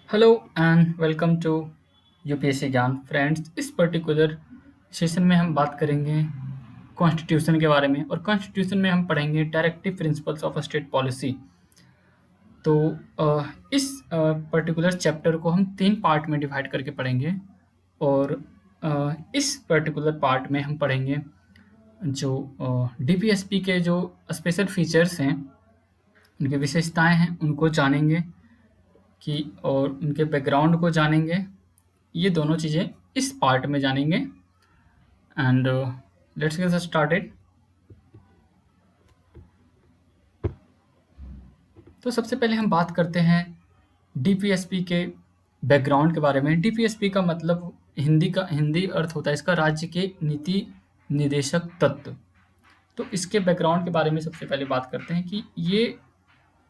Hello and welcome to UPSC Gyan friends. इस particular session में हम बात करेंगे कॉन्स्टिट्यूशन के बारे में और कॉन्स्टिट्यूशन में हम पढ़ेंगे directive principles of state policy. तो इस पर्टिकुलर चैप्टर को हम 3 पार्ट में डिवाइड करके पढ़ेंगे और इस पर्टिकुलर पार्ट में हम पढ़ेंगे जो डीपीएसपी के जो स्पेशल फीचर्स हैं, उनकी विशेषताएं हैं, उनको जानेंगे कि और उनके बैकग्राउंड को जानेंगे। ये दोनों चीज़ें इस पार्ट में जानेंगे एंड लेट्स गेट स्टार्टेड। तो सबसे पहले हम बात करते हैं डीपीएसपी के बैकग्राउंड के बारे में। डीपीएसपी का मतलब हिंदी अर्थ होता है इसका राज्य के नीति निदेशक तत्व। तो इसके बैकग्राउंड के बारे में सबसे पहले बात करते हैं कि ये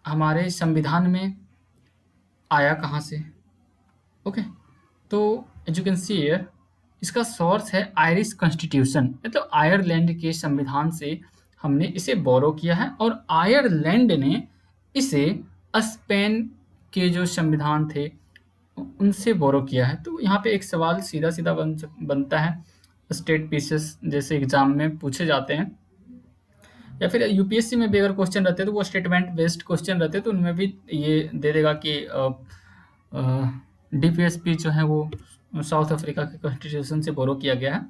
हमारे संविधान में आया कहाँ से। ओके, तो as you can see here, इसका सोर्स है आयरिश कॉन्स्टिट्यूशन, मतलब आयरलैंड के संविधान से हमने इसे बोरो किया है और आयरलैंड ने इसे स्पेन के जो संविधान थे उनसे बोरो किया है। तो यहाँ पे एक सवाल सीधा सीधा बनता है, स्टेट पीसेस जैसे एग्जाम में पूछे जाते हैं या फिर यूपीएससी में भी अगर क्वेश्चन रहते हैं तो वो स्टेटमेंट बेस्ड क्वेश्चन रहते हैं, तो उनमें भी ये दे देगा कि डीपीएसपी जो है वो साउथ अफ्रीका के कॉन्स्टिट्यूशन से बोरो किया गया है,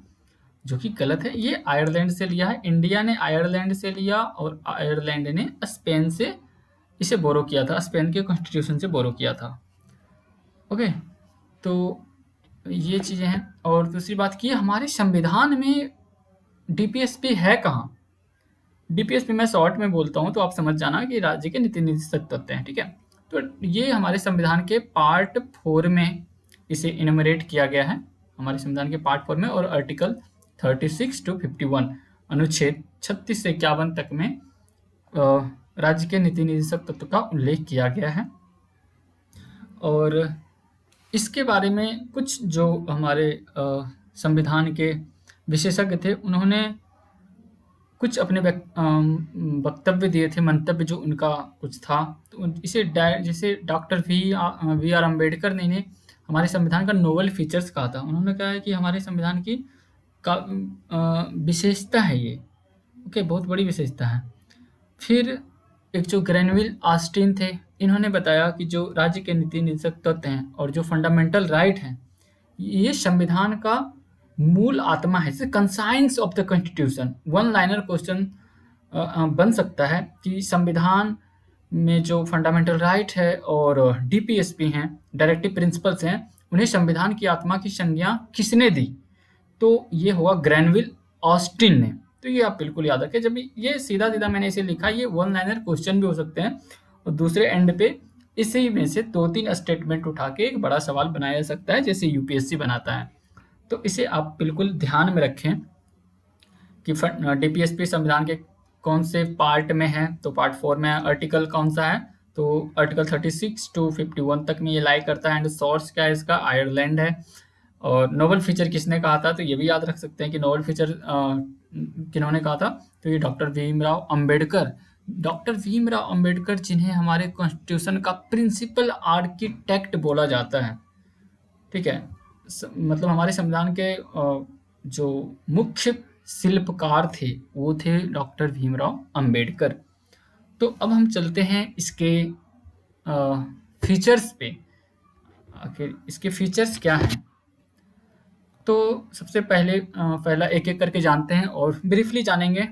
जो कि गलत है। ये आयरलैंड से लिया है, इंडिया ने आयरलैंड से लिया और आयरलैंड ने स्पेन से इसे बोरो किया था, स्पेन के कॉन्स्टिट्यूशन से बोरो किया था। ओके, तो ये चीज़ें हैं। और दूसरी बात की हमारे संविधान में डीपीएसपी है कहाँ। डीपीएसपी मैं शॉर्ट में बोलता हूँ तो आप समझ जाना कि राज्य के नीति निदेशक तत्व हैं, ठीक है। तो ये हमारे संविधान के पार्ट 4 में इसे इनमरेट किया गया है, हमारे संविधान के पार्ट 4 में, और आर्टिकल 36 to 51 अनुच्छेद 36 से 51 तक में राज्य के नीति निदेशक तत्व का उल्लेख किया गया है। और इसके बारे में कुछ जो हमारे संविधान के विशेषज्ञ थे उन्होंने कुछ अपने वक्तव्य दिए थे, मंतव्य जो उनका कुछ था। तो इसे जैसे डॉक्टर वी आर अम्बेडकर ने इन्हें हमारे संविधान का नोवेल फीचर्स कहा था। उन्होंने कहा है कि हमारे संविधान की विशेषता है ये, ओके, बहुत बड़ी विशेषता है। फिर एक जो ग्रेनविल ऑस्टिन थे, इन्होंने बताया कि जो राज्य के नीति निदेशक तत्व हैं और जो फंडामेंटल राइट हैं, ये संविधान का मूल आत्मा है। जैसे conscience of the constitution, one liner question बन सकता है कि संविधान में जो फंडामेंटल राइट है और डीपीएसपी हैं, डायरेक्टिव प्रिंसिपल्स हैं, उन्हें संविधान की आत्मा की संज्ञा किसने दी। तो ये हुआ ग्रेनविल ऑस्टिन ने। तो ये आप बिल्कुल याद रखें। जब ये सीधा सीधा मैंने इसे लिखा, ये वन लाइनर क्वेश्चन भी हो सकते हैं और दूसरे एंड पे इसी में से 2-3 स्टेटमेंट उठा के एक बड़ा सवाल बनाया जा सकता है, जैसे यूपीएससी बनाता है। तो इसे आप बिल्कुल ध्यान में रखें कि डीपीएसपी संविधान के कौन से पार्ट में है। तो पार्ट 4 में आर्टिकल कौन सा है, तो आर्टिकल 36 to 51 तक में ये लाई करता है। एंड सोर्स क्या है इसका, आयरलैंड है। और नोबल फीचर किसने कहा था, तो ये भी याद रख सकते हैं कि नोबल फीचर किन्होंने कहा था, तो ये डॉक्टर भीमराव अंबेडकर। डॉक्टर भीमराव अंबेडकर, जिन्हें हमारे कॉन्स्टिट्यूशन का प्रिंसिपल आर्किटेक्ट बोला जाता है, ठीक है। मतलब हमारे संविधान के जो मुख्य शिल्पकार थे वो थे डॉक्टर भीमराव अंबेडकर। तो अब हम चलते हैं इसके फीचर्स पे। आखिर इसके फीचर्स क्या हैं। तो सबसे पहले पहला एक एक करके जानते हैं और ब्रीफली जानेंगे।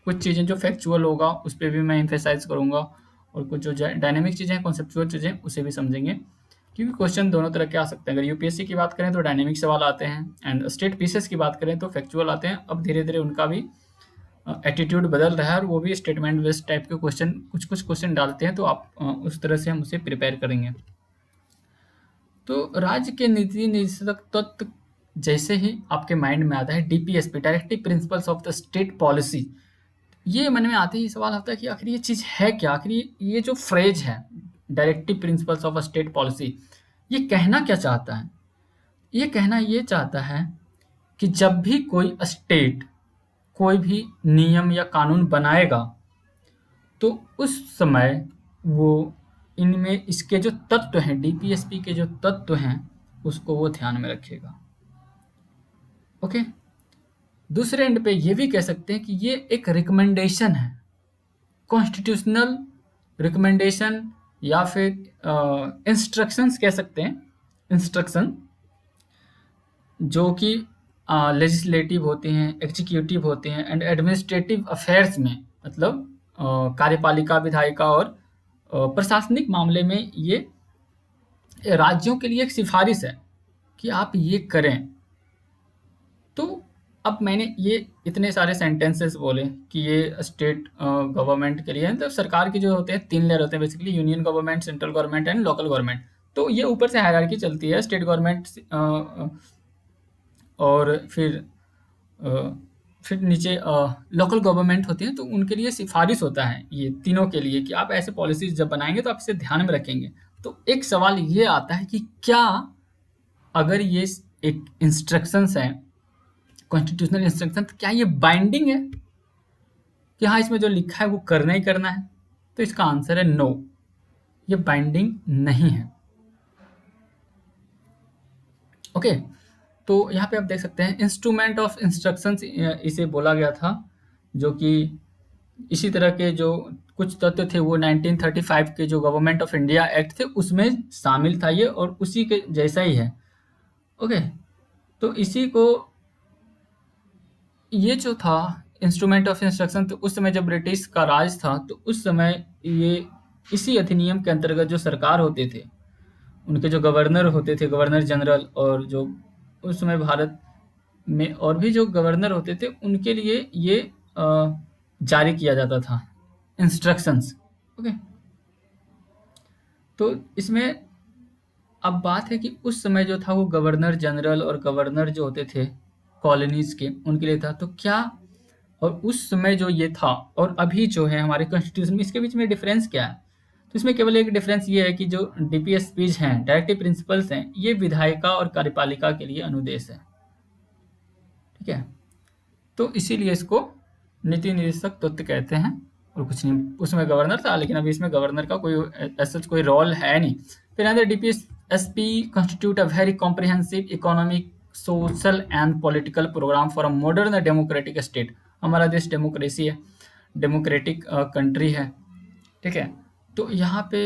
कुछ चीज़ें जो फैक्चुअल होगा उस पर भी मैं एम्फेसाइज करूँगा, और कुछ जो डायनेमिक चीज़ें हैं, कॉन्सेप्चुअल चीज़ें, उसे भी समझेंगे, क्योंकि क्वेश्चन दोनों तरह के आ सकते हैं। अगर यूपीएससी की बात करें तो डायनेमिक सवाल आते हैं, एंड स्टेट पीसेस की बात करें तो फैक्चुअल आते हैं। अब धीरे धीरे उनका भी एटीट्यूड बदल रहा है और वो भी स्टेटमेंट बेस्ड टाइप के क्वेश्चन, कुछ कुछ क्वेश्चन डालते हैं, तो आप उस तरह से हम उसे प्रिपेयर करेंगे। तो राज्य के नीति निदेशक तत्व जैसे ही आपके माइंड में आता है DPSP, directive principles of the state policy, ये मन में आते ही सवाल आता है कि आखिर ये चीज़ है क्या। आखिर ये जो फ्रेज है directive principles of a state policy, ये कहना क्या चाहता है। ये कहना ये चाहता है कि जब भी कोई स्टेट कोई भी नियम या कानून बनाएगा तो उस समय वो इनमें इसके जो तत्व हैं, डीपीएसपी के जो तत्व हैं, उसको वो ध्यान में रखेगा। ओके। दूसरे एंड पे ये भी कह सकते हैं कि ये एक रिकमेंडेशन है, कॉन्स्टिट्यूशनल रिकमेंडेशन, या फिर इंस्ट्रक्शंस कह सकते हैं, इंस्ट्रक्शन जो कि लेजिस्लेटिव होते हैं, एग्जीक्यूटिव होते हैं एंड एडमिनिस्ट्रेटिव अफेयर्स में, मतलब कार्यपालिका, विधायिका और प्रशासनिक मामले में ये राज्यों के लिए एक सिफारिश है कि आप ये करें। तो अब मैंने ये इतने सारे सेंटेंसेस बोले कि ये स्टेट गवर्नमेंट के लिए, तो सरकार के जो होते हैं 3 लेयर होते हैं basically, union government, central government and local government. तो ये ऊपर से हायरार्की चलती है, स्टेट गवर्नमेंट और फिर नीचे लोकल गवर्नमेंट होती हैं, तो उनके लिए सिफारिश होता है ये तीनों के लिए कि आप ऐसे पॉलिसीज जब बनाएंगे तो आप इसे ध्यान में रखेंगे। तो एक सवाल ये आता है कि क्या अगर ये एक इंस्ट्रक्शंस हैं, कॉन्स्टिट्यूशनल इंस्ट्रक्शन, तो क्या ये बाइंडिंग है कि हाँ इसमें जो लिखा है वो करना ही करना है? तो इसका आंसर है नो, ये बाइंडिंग नहीं है। ओके। तो यहाँ पे आप देख सकते हैं इंस्ट्रूमेंट ऑफ इंस्ट्रक्शंस इसे बोला गया था, जो कि इसी तरह के जो कुछ तत्व थे वो 1935 के जो गवर्नमेंट ऑफ इंडिया एक्ट थे उसमें शामिल था ये, और उसी के जैसा ही है। ओके। तो इसी को, ये जो था इंस्ट्रूमेंट ऑफ इंस्ट्रक्शन, तो उस समय जब ब्रिटिश का राज था तो उस समय ये इसी अधिनियम के अंतर्गत जो सरकार होते थे, उनके जो गवर्नर होते थे, गवर्नर जनरल, और जो उस समय भारत में और भी जो गवर्नर होते थे उनके लिए ये जारी किया जाता था इंस्ट्रक्शंस। ओके। तो इसमें अब बात है कि उस समय जो था वो गवर्नर जनरल और गवर्नर जो होते थे कॉलोनीज के, उनके लिए था। तो क्या, और उस समय जो ये था और अभी जो है हमारे कॉन्स्टिट्यूशन में, इसके बीच में डिफरेंस क्या है? तो इसमें केवल एक डिफरेंस ये है कि जो डीपीएसपीज हैं, डायरेक्टिव प्रिंसिपल्स हैं, ये विधायिका और कार्यपालिका के लिए अनुदेश है। ठीक है। तो इसीलिए इसको नीति निर्देशक तत्व कहते हैं, और कुछ नहीं। उसमें गवर्नर था, लेकिन अभी इसमें गवर्नर का कोई ऐसा कोई रोल है नहीं। फिर अंदर DPSP constitute a very comprehensive economic, social and political program for a modern democratic state। हमारा देश डेमोक्रेसी है, डेमोक्रेटिक कंट्री है। ठीक है। तो यहाँ पे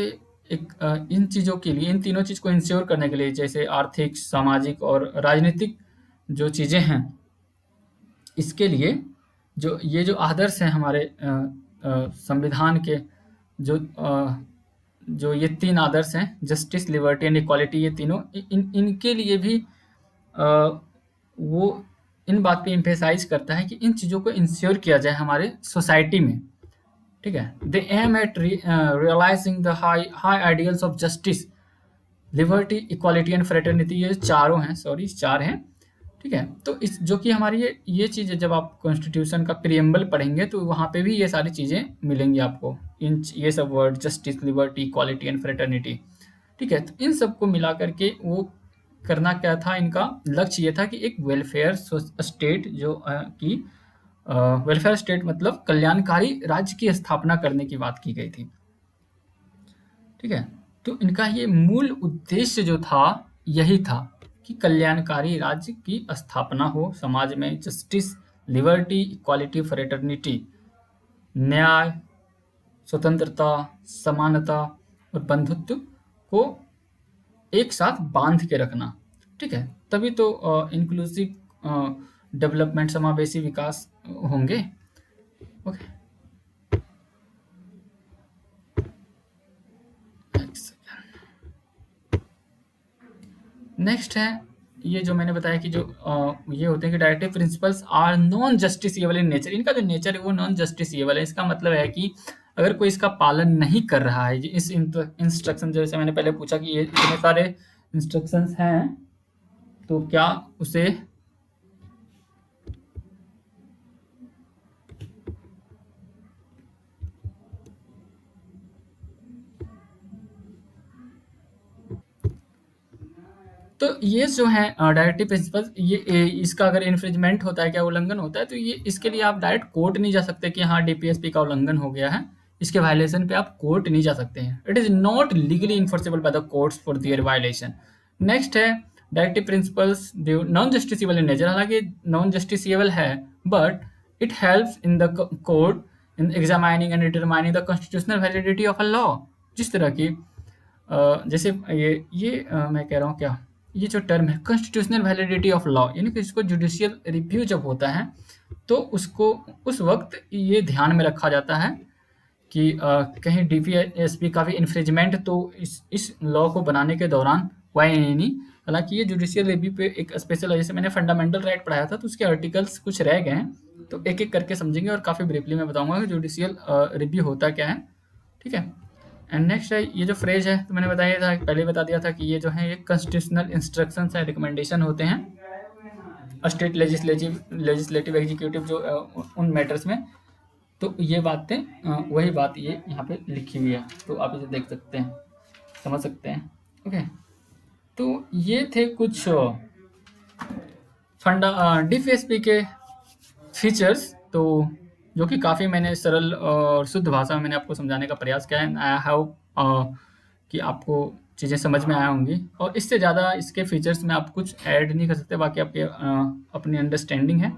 एक इन चीज़ों के लिए, इन तीनों चीज़ को इंश्योर करने के लिए, जैसे आर्थिक, सामाजिक और राजनीतिक जो चीज़ें हैं, इसके लिए जो आदर्श हैं हमारे संविधान के, जो ये 3 आदर्श हैं, जस्टिस, लिबर्टी एंड इक्वालिटी, ये तीनों इनके लिए भी वो इन बात पे एम्फेसाइज करता है कि इन चीज़ों को इंश्योर किया जाए हमारे सोसाइटी में। ठीक है। They aim at realising the high ideals of justice, liberty, equality and fraternity. ये चारों हैं, सॉरी 4 हैं। ठीक है। तो इस जो कि हमारी ये चीज़ें, जब आप कॉन्स्टिट्यूशन का प्रियम्बल पढ़ेंगे तो वहाँ पे भी ये सारी चीज़ें मिलेंगी आपको, ये सब word, justice, liberty, equality and fraternity. ठीक है। तो इन सबको मिला करके वो करना क्या था, इनका लक्ष्य ये था कि एक वेलफेयर स्टेट, जो कि वेलफेयर स्टेट मतलब कल्याणकारी राज्य की स्थापना करने की बात की गई थी। ठीक है। तो इनका ये मूल उद्देश्य जो था यही था कि कल्याणकारी राज्य की स्थापना हो, समाज में जस्टिस, लिबर्टी, इक्वालिटी, फ्रेटर्निटी, न्याय, स्वतंत्रता, समानता और बंधुत्व को एक साथ बांध के रखना। ठीक है। तभी तो इंक्लूसिव डेवलपमेंट, समावेशी विकास होंगे। ओके। नेक्स्ट है ये जो मैंने बताया कि जो ये होते हैं कि directive principles are non justiciable in nature. इनका जो नेचर है वो नॉन जस्टिसिएबल है। इसका मतलब है कि अगर कोई इसका पालन नहीं कर रहा है, इस इंस्ट्रक्शन, जैसे मैंने पहले पूछा कि ये इतने सारे इंस्ट्रक्शंस हैं, तो क्या उसे तो ये जो है डायरेक्टिव प्रिंसिपल, ये इसका अगर इन्फ्रिंजमेंट होता है, क्या उल्लंघन होता है, तो ये इसके लिए आप डायरेक्ट कोर्ट नहीं जा सकते कि हाँ डीपीएसपी का उल्लंघन हो गया है। इसके वायलेशन पे आप कोर्ट नहीं जा सकते हैं। It is not legally enforceable by the courts for their violation. Next है डायरेक्टिव प्रिंसिपल्स जो नॉन जस्टिसिएबल इन नेचर, हालांकि नॉन जस्टिसिएबल है but it helps in the court in examining and determining the constitutional validity of a law. जिस तरह की जैसे मैं कह रहा हूँ क्या, ये जो टर्म है कॉन्स्टिट्यूशनल वैलिडिटी ऑफ लॉ, यानी कि इसको जुडिशियल रिव्यू जब होता है तो उसको उस वक्त ये ध्यान में रखा जाता है कि कहीं डीपीएसपी का भी इन्फ्रिंजमेंट तो इस लॉ को बनाने के दौरान हुआ ही नहीं। हालांकि ये जुडिशियल रिव्यू पे एक स्पेशल, जैसे मैंने फंडामेंटल राइट पढ़ाया था तो उसके आर्टिकल्स कुछ रह गए हैं, तो एक एक करके समझेंगे और काफ़ी ब्रीफली मैं बताऊंगा कि जुडिशियल रिव्यू होता क्या है। ठीक है। एंड नेक्स्ट है ये जो फ्रेज है, तो मैंने बताया था, पहले बता दिया था कि ये जो है ये कॉन्स्टिट्यूशनल इंस्ट्रक्शंस है, रिकमेंडेशन होते हैं स्टेट लेजिस्लेटिव एग्जीक्यूटिव जो उन मैटर्स में। तो ये बातें वही बात ये यहाँ पे लिखी हुई है, तो आप इसे देख सकते हैं, समझ सकते हैं। ओके, तो ये थे कुछ डीपीएसपी के फीचर्स, तो जो कि काफ़ी मैंने सरल और शुद्ध भाषा में मैंने आपको समझाने का प्रयास किया है। आई होप कि आपको चीज़ें समझ में आया होंगी, और इससे ज़्यादा इसके फीचर्स में आप कुछ ऐड नहीं कर सकते, बाकी आपके अपनी अंडरस्टैंडिंग है।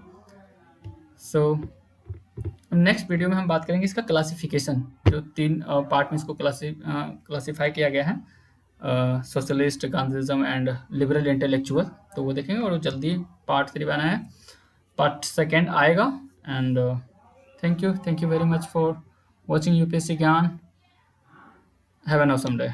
सो नेक्स्ट वीडियो में हम बात करेंगे इसका क्लासिफिकेशन, जो 3 पार्ट में इसको क्लासिफाई किया गया है, सोशलिस्ट, गांधीज्म एंड लिबरल इंटेलेक्चुअल, तो वो देखेंगे। और जल्दी पार्ट 3 बना है, पार्ट 2 आएगा। And thank you very much for watching UPSC Gyan. Have an awesome day.